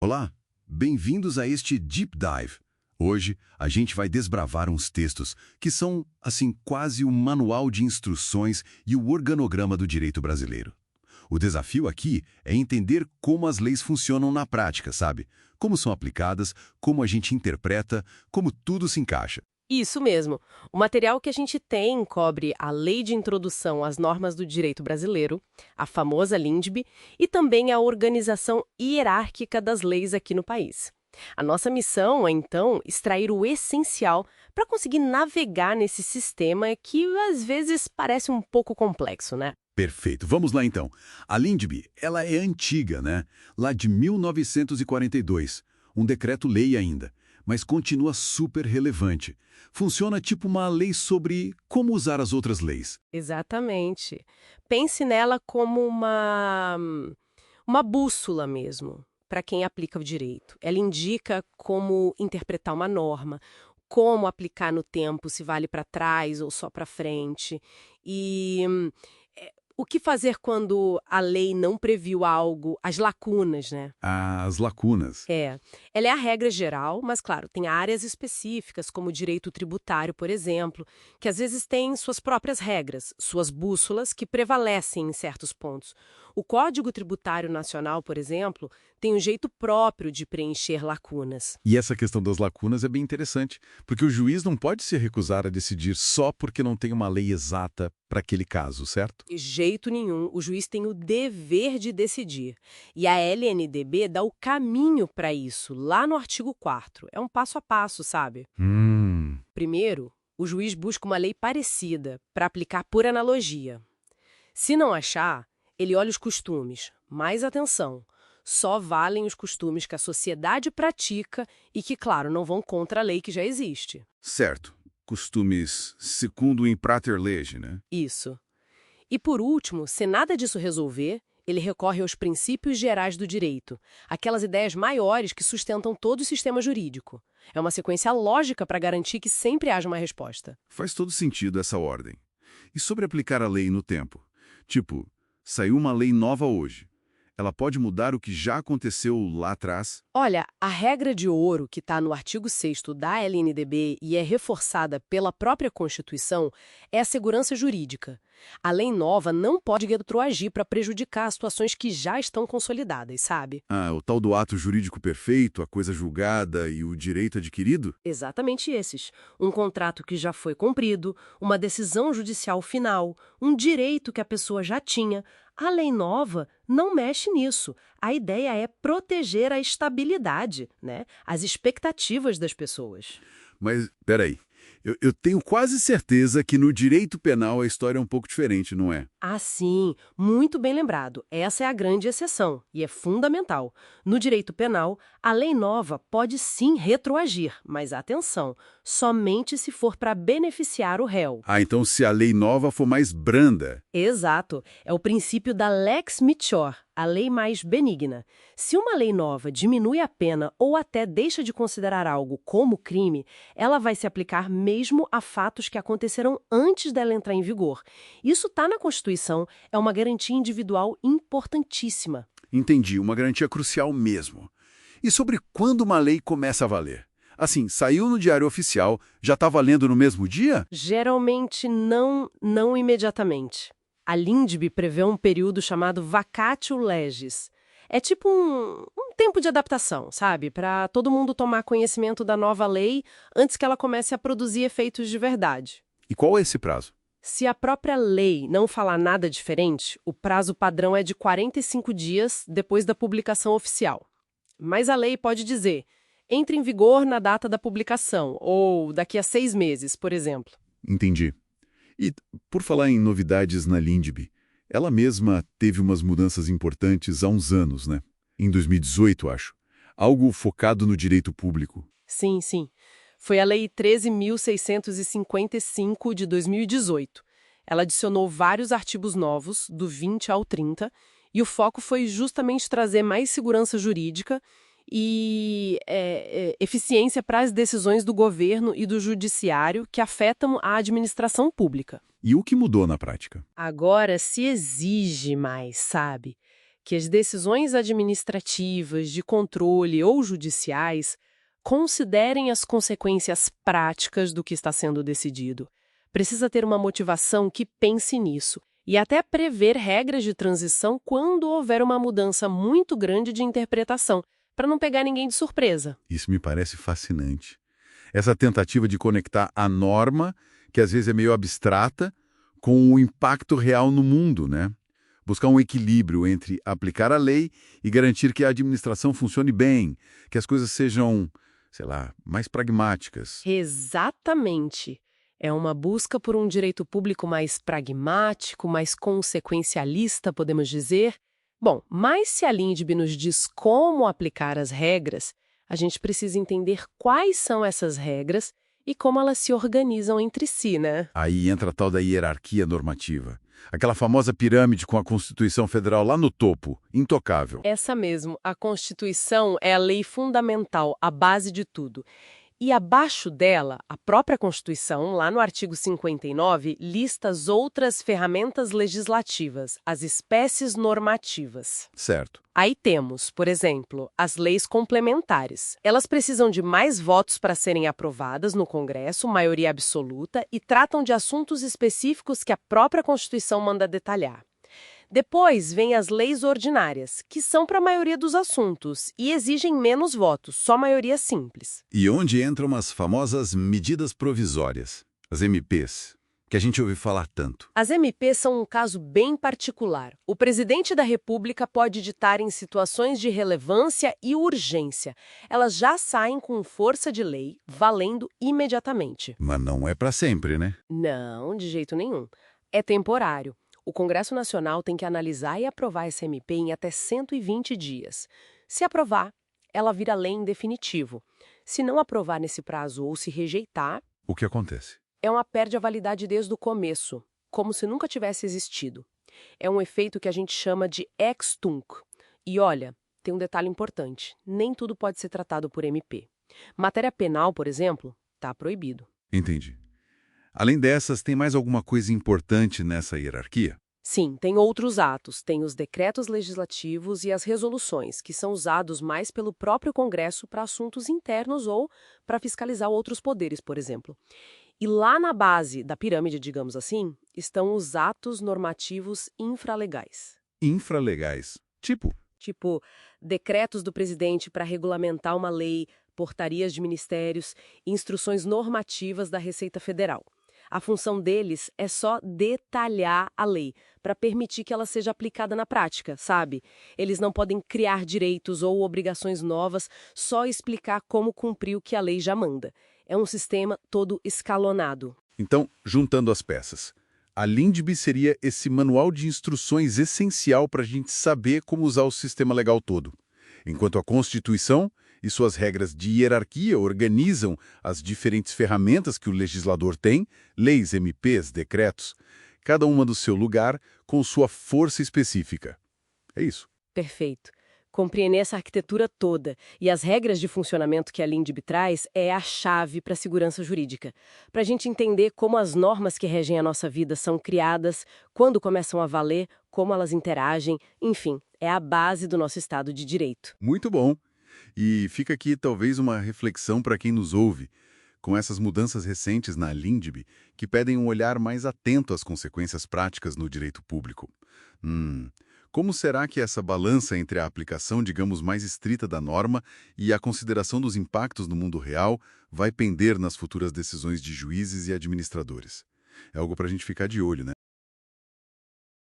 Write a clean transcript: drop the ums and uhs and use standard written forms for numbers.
Olá, bem-vindos a este Deep Dive. Hoje a gente vai desbravar uns textos que são, assim, quase o manual de instruções e o organograma do direito brasileiro. O desafio aqui é entender como as leis funcionam na prática, sabe? Como são aplicadas, como a gente interpreta, como tudo se encaixa. Isso mesmo. O material que a gente tem cobre a Lei de Introdução às Normas do Direito Brasileiro, a famosa LINDB, e também a organização hierárquica das leis aqui no país. A nossa missão é, então, extrair o essencial para conseguir navegar nesse sistema que, às vezes, parece um pouco complexo, né? Perfeito. Vamos lá então. A LINDB, ela é antiga, né? Lá de 1942. Um decreto-lei ainda, mas continua super relevante. Funciona tipo uma lei sobre como usar as outras leis. Exatamente. Pense nela como uma bússola mesmo, para quem aplica o direito. Ela indica como interpretar uma norma, como aplicar no tempo, se vale para trás ou só para frente. E o que fazer quando a lei não previu algo, as lacunas, né? As lacunas. Ela é a regra geral, mas, claro, tem áreas específicas, como o direito tributário, por exemplo, que às vezes têm suas próprias regras, suas bússolas, que prevalecem em certos pontos. O Código Tributário Nacional, por exemplo, tem um jeito próprio de preencher lacunas. E essa questão das lacunas é bem interessante, porque o juiz não pode se recusar a decidir só porque não tem uma lei exata para aquele caso, certo? De jeito nenhum, o juiz tem o dever de decidir. E a LNDB dá o caminho para isso, lá no artigo 4º. É um passo a passo, sabe? Primeiro, o juiz busca uma lei parecida para aplicar por analogia. Se não achar, ele olha os costumes. Mais atenção, só valem os costumes que a sociedade pratica e que, claro, não vão contra a lei que já existe. Certo. Costumes segundo in prater lege, né? Isso. E por último, se nada disso resolver, ele recorre aos princípios gerais do direito, aquelas ideias maiores que sustentam todo o sistema jurídico. É uma sequência lógica para garantir que sempre haja uma resposta. Faz todo sentido essa ordem. E sobre aplicar a lei no tempo? Tipo, saiu uma lei nova hoje. Ela pode mudar o que já aconteceu lá atrás? Olha, a regra de ouro que está no artigo 6º da LNDB e é reforçada pela própria Constituição é a segurança jurídica. A lei nova não pode retroagir para prejudicar situações que já estão consolidadas, sabe? O tal do ato jurídico perfeito, a coisa julgada e o direito adquirido? Exatamente esses. Um contrato que já foi cumprido, uma decisão judicial final, um direito que a pessoa já tinha. A lei nova não mexe nisso. A ideia é proteger a estabilidade, né? As expectativas das pessoas. Mas, peraí, eu tenho quase certeza que no direito penal a história é um pouco diferente, não é? Ah, sim, muito bem lembrado. Essa é a grande exceção e é fundamental. No direito penal, a lei nova pode sim retroagir, mas atenção, somente se for para beneficiar o réu. Então se a lei nova for mais branda. Exato, é o princípio da lex mitior, a lei mais benigna. Se uma lei nova diminui a pena ou até deixa de considerar algo como crime, ela vai se aplicar mesmo a fatos que aconteceram antes dela entrar em vigor. Isso está na Constituição, é uma garantia individual importantíssima. Entendi, uma garantia crucial mesmo. E sobre quando uma lei começa a valer? Assim, saiu no Diário Oficial, já está valendo no mesmo dia? Geralmente não imediatamente. A LINDB prevê um período chamado vacatio legis. É tipo um tempo de adaptação, sabe? Para todo mundo tomar conhecimento da nova lei antes que ela comece a produzir efeitos de verdade. E qual é esse prazo? Se a própria lei não falar nada diferente, o prazo padrão é de 45 dias depois da publicação oficial. Mas a lei pode dizer, entre em vigor na data da publicação, ou daqui a 6 meses, por exemplo. Entendi. E, por falar em novidades na LINDB, ela mesma teve umas mudanças importantes há uns anos, né? Em 2018, acho. Algo focado no direito público. Sim, sim. Foi a Lei 13.655 de 2018. Ela adicionou vários artigos novos, do 20 ao 30, e o foco foi justamente trazer mais segurança jurídica e eficiência para as decisões do governo e do judiciário que afetam a administração pública. E o que mudou na prática? Agora se exige mais, sabe? que as decisões administrativas, de controle ou judiciais considerem as consequências práticas do que está sendo decidido. Precisa ter uma motivação que pense nisso e até prever regras de transição quando houver uma mudança muito grande de interpretação, para não pegar ninguém de surpresa. Isso me parece fascinante. Essa tentativa de conectar a norma, que às vezes é meio abstrata, com o impacto real no mundo, né? Buscar um equilíbrio entre aplicar a lei e garantir que a administração funcione bem, que as coisas sejam, sei lá, mais pragmáticas. Exatamente. É uma busca por um direito público mais pragmático, mais consequencialista, podemos dizer. Bom, mas se a Lindbe nos diz como aplicar as regras, a gente precisa entender quais são essas regras e como elas se organizam entre si, né? Aí entra a tal da hierarquia normativa. Aquela famosa pirâmide com a Constituição Federal lá no topo, intocável. Essa mesmo, a Constituição é a lei fundamental, a base de tudo. E abaixo dela, a própria Constituição, lá no artigo 59, lista as outras ferramentas legislativas, as espécies normativas. Certo. Aí temos, por exemplo, as leis complementares. Elas precisam de mais votos para serem aprovadas no Congresso, maioria absoluta, e tratam de assuntos específicos que a própria Constituição manda detalhar. Depois vem as leis ordinárias, que são para a maioria dos assuntos e exigem menos votos, só maioria simples. E onde entram as famosas medidas provisórias, as MPs, que a gente ouve falar tanto. As MPs são um caso bem particular. O presidente da República pode ditar em situações de relevância e urgência. Elas já saem com força de lei, valendo imediatamente. Mas não é para sempre, né? Não, de jeito nenhum. É temporário. O Congresso Nacional tem que analisar e aprovar essa MP em até 120 dias. Se aprovar, ela vira lei em definitivo. Se não aprovar nesse prazo ou se rejeitar, O que acontece? ela perde a validade desde o começo, como se nunca tivesse existido. É um efeito que a gente chama de ex tunc. E olha, tem um detalhe importante: nem tudo pode ser tratado por MP. Matéria penal, por exemplo, está proibido. Entendi. Além dessas, tem mais alguma coisa importante nessa hierarquia? Sim, tem outros atos, tem os decretos legislativos e as resoluções, que são usados mais pelo próprio Congresso para assuntos internos ou para fiscalizar outros poderes, por exemplo. E lá na base da pirâmide, digamos assim, estão os atos normativos infralegais. Infralegais. Tipo, decretos do presidente para regulamentar uma lei, portarias de ministérios, instruções normativas da Receita Federal. A função deles é só detalhar a lei, para permitir que ela seja aplicada na prática, sabe? Eles não podem criar direitos ou obrigações novas, só explicar como cumprir o que a lei já manda. É um sistema todo escalonado. Então, juntando as peças, a Lindbe seria esse manual de instruções essencial para a gente saber como usar o sistema legal todo. Enquanto a Constituição e suas regras de hierarquia organizam as diferentes ferramentas que o legislador tem, leis, MPs, decretos, cada uma do seu lugar com sua força específica. É isso. Perfeito. Compreender essa arquitetura toda e as regras de funcionamento que a Lindbe traz é a chave para a segurança jurídica. Para a gente entender como as normas que regem a nossa vida são criadas, quando começam a valer, como elas interagem, enfim, é a base do nosso Estado de Direito. Muito bom. E fica aqui talvez uma reflexão para quem nos ouve, com essas mudanças recentes na Lindbe, que pedem um olhar mais atento às consequências práticas no direito público. Como será que essa balança entre a aplicação, digamos, mais estrita da norma e a consideração dos impactos no mundo real vai pender nas futuras decisões de juízes e administradores? É algo para a gente ficar de olho, né?